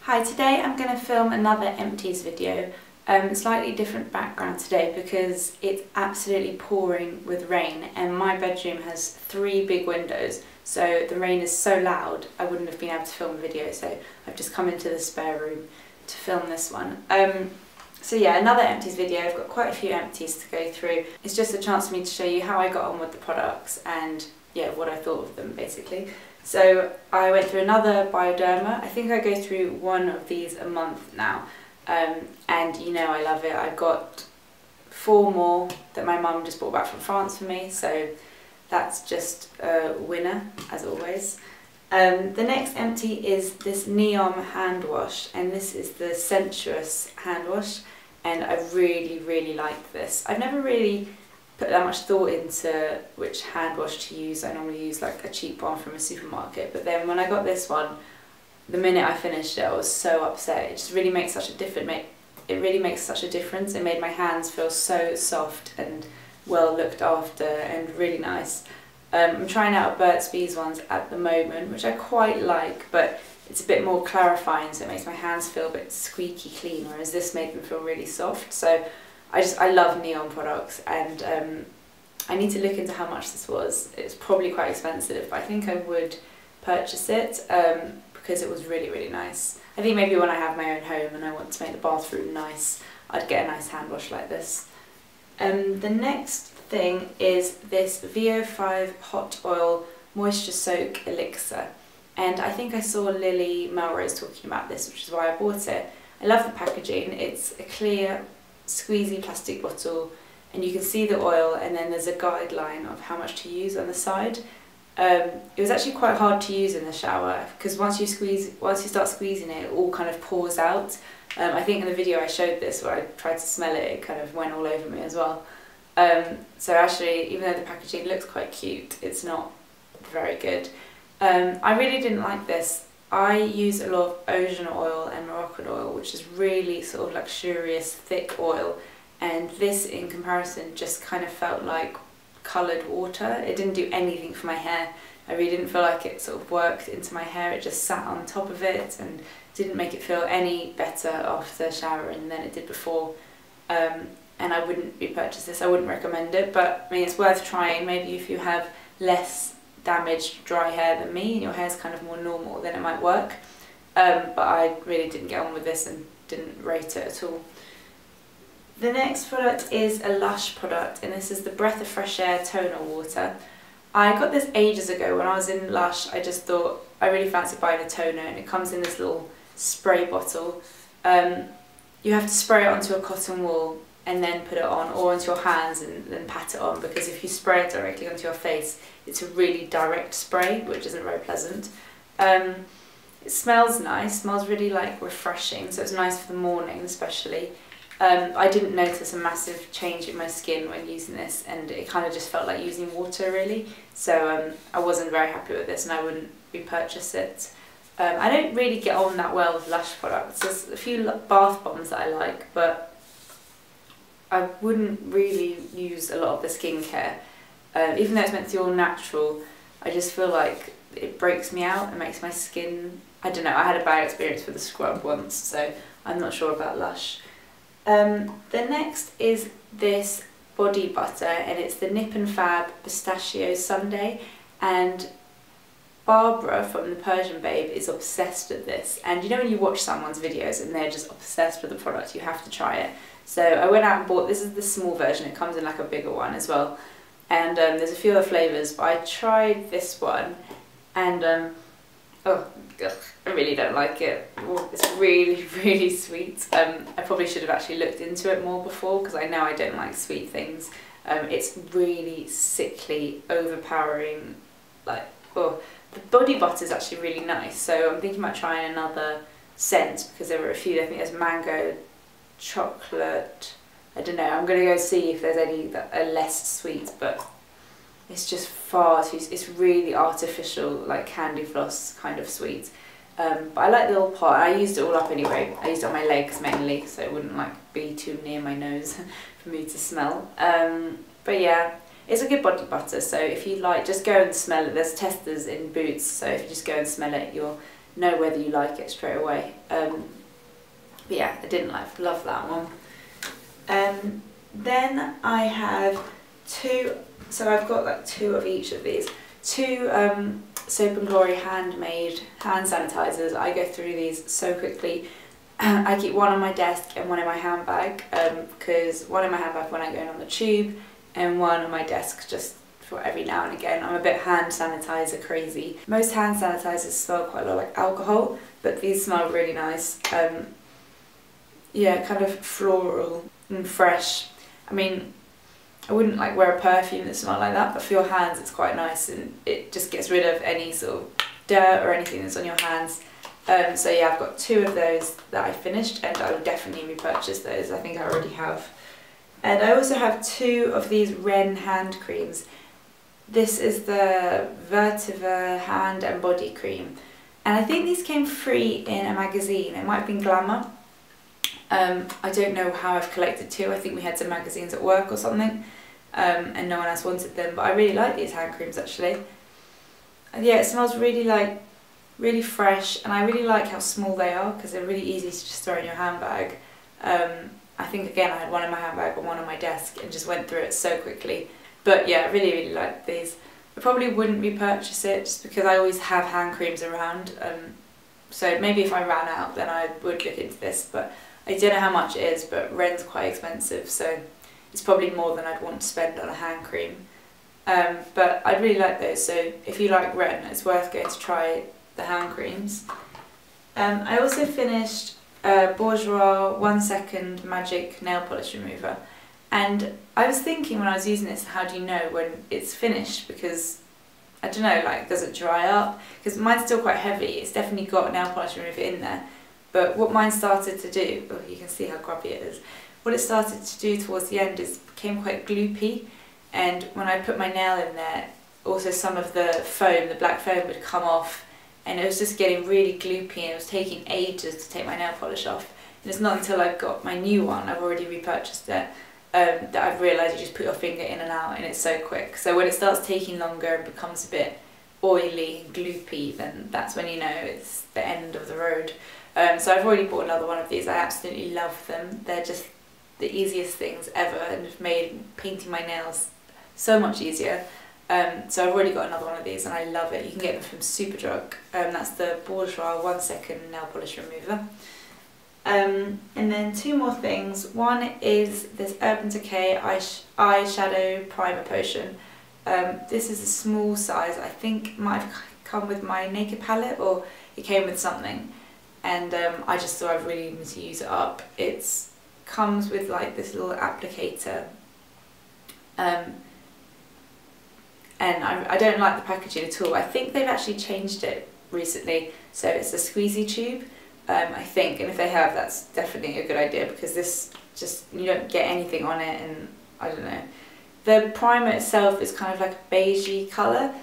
Hi, today I'm going to film another empties video. Slightly different background today because it's absolutely pouring with rain and my bedroom has 3 big windows, so the rain is so loud I wouldn't have been able to film a video, so I've just come into the spare room to film this one. So yeah, another empties video. I've got quite a few empties to go through. It's just a chance for me to show you how I got on with the products and yeah, what I thought of them basically. So I went through another Bioderma. I think I go through one of these a month now, and you know I love it. I've got 4 more that my mum just brought back from France for me, so that's just a winner as always. The next empty is this NEOM hand wash, and this is the Sensuous hand wash, and I really like this. I've never really put that much thought into which hand wash to use. I normally use like a cheap one from a supermarket, but then when I got this one, the minute I finished it I was so upset. It just really makes such a difference. It made my hands feel so soft and well looked after and really nice. I'm trying out Burt's Bees ones at the moment, which I quite like, but it's a bit more clarifying, so it makes my hands feel a bit squeaky clean, whereas this made them feel really soft. So I love NEOM products, and I need to look into how much this was. It's probably quite expensive, but I think I would purchase it because it was really nice. I think maybe when I have my own home and I want to make the bathroom nice, I'd get a nice hand wash like this. The next thing is this Vo5 Hot Oil Moisture Soak Elixir, and I think I saw Lily Melrose talking about this, which is why I bought it. I love the packaging. It's a clear squeezy plastic bottle and you can see the oil, and then there's a guideline of how much to use on the side. It was actually quite hard to use in the shower because once you start squeezing it, it all kind of pours out. I think in the video I showed this where I tried to smell it, it kind of went all over me as well. So actually, even though the packaging looks quite cute, it's not very good. I really didn't like this. I use a lot of ocean oil and Moroccan oil, which is really sort of luxurious, thick oil, and this in comparison just kind of felt like coloured water. It didn't do anything for my hair. I really didn't feel like it sort of worked into my hair. It just sat on top of it and didn't make it feel any better after showering than it did before. And I wouldn't repurchase this. I wouldn't recommend it, but I mean, it's worth trying. Maybe if you have less damaged dry hair than me and your hair's kind of more normal, then it might work. But I really didn't get on with this and didn't rate it at all. The next product is a Lush product, and this is the Breath of Fresh Air Toner Water. I got this ages ago when I was in Lush. I just thought I really fancied buying a toner, and it comes in this little spray bottle. You have to spray it onto a cotton wool and then put it on, or onto your hands and then pat it on, because if you spray it directly onto your face, it's a really direct spray, which isn't very pleasant. It smells nice, smells really like refreshing, so it's nice for the morning especially. I didn't notice a massive change in my skin when using this, and it kind of just felt like using water really, so I wasn't very happy with this and I wouldn't repurchase it. I don't really get on that well with Lush products. There's a few bath bombs that I like, but I wouldn't really use a lot of the skincare. Even though it's meant to be all natural, I just feel like it breaks me out and makes my skin, I don't know, I had a bad experience with the scrub once, so I'm not sure about Lush. The next is this body butter, and it's the Nippon Fab Pistachio Sundae, and Barbara from the Persian Babe is obsessed with this, and you know when you watch someone's videos and they're just obsessed with the product, you have to try it. So I went out and bought, this is the small version, it comes in like a bigger one as well, and there's a few other flavours, but I tried this one and oh God, I really don't like it. It's really sweet. I probably should have actually looked into it more before, because I know I don't like sweet things. It's really sickly, overpowering, like, oh. The body butter is actually really nice, so I'm thinking about trying another scent, because there were a few. I think there's mango, chocolate, I don't know, I'm going to go see if there's any that are less sweet, but it's just far too, it's really artificial, like candy floss kind of sweet. But I like the little pot. I used it all up anyway. I used it on my legs mainly, so it wouldn't like be too near my nose for me to smell. But yeah, it's a good body butter, so if you like, just go and smell it. There's testers in Boots, so if you just go and smell it, you'll know whether you like it straight away. But yeah, I didn't love that one. Then I have two, so I've got like 2 of each of these. 2 Soap and Glory handmade hand sanitizers. I go through these so quickly. I keep one on my desk and one in my handbag, because one in my handbag when I go in on the tube, and one on my desk just for every now and again. I'm a bit hand sanitizer crazy. Most hand sanitizers smell quite a lot like alcohol, but these smell really nice. Yeah, kind of floral and fresh. I mean, I wouldn't like wear a perfume that smelled like that, but for your hands it's quite nice, and it just gets rid of any sort of dirt or anything that's on your hands. So yeah, I've got 2 of those that I finished, and I will definitely repurchase those. I think I already have. And I also have 2 of these Ren hand creams. This is the Vetiver hand and body cream, and I think these came free in a magazine. It might have been Glamour. I don't know how I've collected 2. I think we had some magazines at work or something, and no one else wanted them, but I really like these hand creams actually. And yeah, it smells really fresh, and I really like how small they are because they're really easy to just throw in your handbag. I think again I had one in my handbag and one on my desk and just went through it so quickly. But yeah, I really like these. I probably wouldn't repurchase it just because I always have hand creams around, so maybe if I ran out then I would look into this, but I don't know how much it is, but Ren's quite expensive, so it's probably more than I'd want to spend on a hand cream. But I really like those, so if you like Ren, it's worth going to try the hand creams. I also finished Bourjois 1 Second Magic Nail Polish Remover, and I was thinking when I was using this, how do you know when it's finished? Because I don't know, like, does it dry up? Because mine's still quite heavy. It's definitely got nail polish remover in there. But what mine started to do, oh, you can see how grubby it is, what it started to do towards the end is became quite gloopy, and when I put my nail in there, also some of the foam, the black foam, would come off, and it was just getting really gloopy, and it was taking ages to take my nail polish off. And it's not until I've got my new one, I've already repurchased it, that I've realised you just put your finger in and out and it's so quick. So when it starts taking longer and becomes a bit oily and gloopy, then that's when you know it's the end of the road. So I've already bought another one of these. I absolutely love them. They're just the easiest things ever and have made painting my nails so much easier. So I've already got another one of these and I love it. You can get them from Superdrug. That's the Bourjois 1 Second Nail Polish Remover. And then 2 more things. One is this Urban Decay Eyeshadow Primer Potion. This is a small size. I think it might have come with my Naked palette, or it came with something. And I just thought I really needed to use it up. It comes with like this little applicator. And I don't like the packaging at all. I think they've actually changed it recently. So it's a squeezy tube, I think. And if they have, that's definitely a good idea, because this just, you don't get anything on it, and I don't know. The primer itself is kind of like a beigey colour.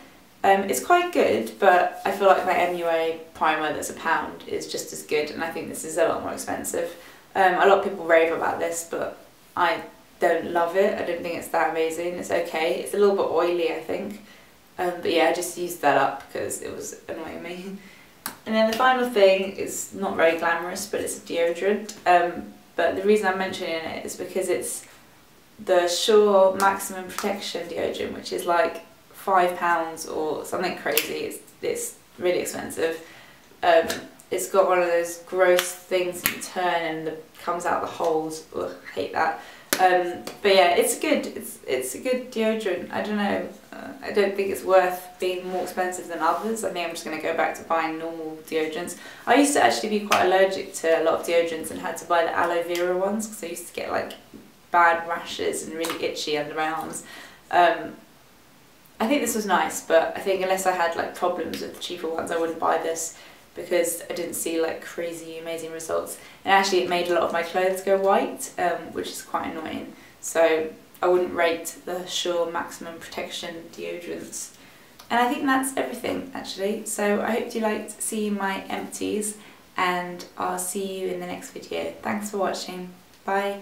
It's quite good, but I feel like my MUA primer that's £1 is just as good, and I think this is a lot more expensive. A lot of people rave about this, but I don't love it. I don't think it's that amazing. It's okay. It's a little bit oily, I think. But yeah, I just used that up because it was annoying me. And then the final thing is not very glamorous, but it's a deodorant. But the reason I'm mentioning it is because it's the Sure Maximum Protection deodorant, which is like £5 or something crazy. It's really expensive. It's got one of those gross things you turn and it comes out the holes. Ugh, I hate that. But yeah, it's good. It's a good deodorant. I don't know. I don't think it's worth being more expensive than others. I think I'm just going to go back to buying normal deodorants. I used to actually be quite allergic to a lot of deodorants and had to buy the aloe vera ones because I used to get like bad rashes and really itchy under my arms. I think this was nice, but I think unless I had like problems with the cheaper ones, I wouldn't buy this because I didn't see like crazy amazing results. And actually it made a lot of my clothes go white, which is quite annoying. So I wouldn't rate the Sure Maximum Protection deodorants. And I think that's everything actually. So I hope you liked seeing my empties, and I'll see you in the next video. Thanks for watching. Bye.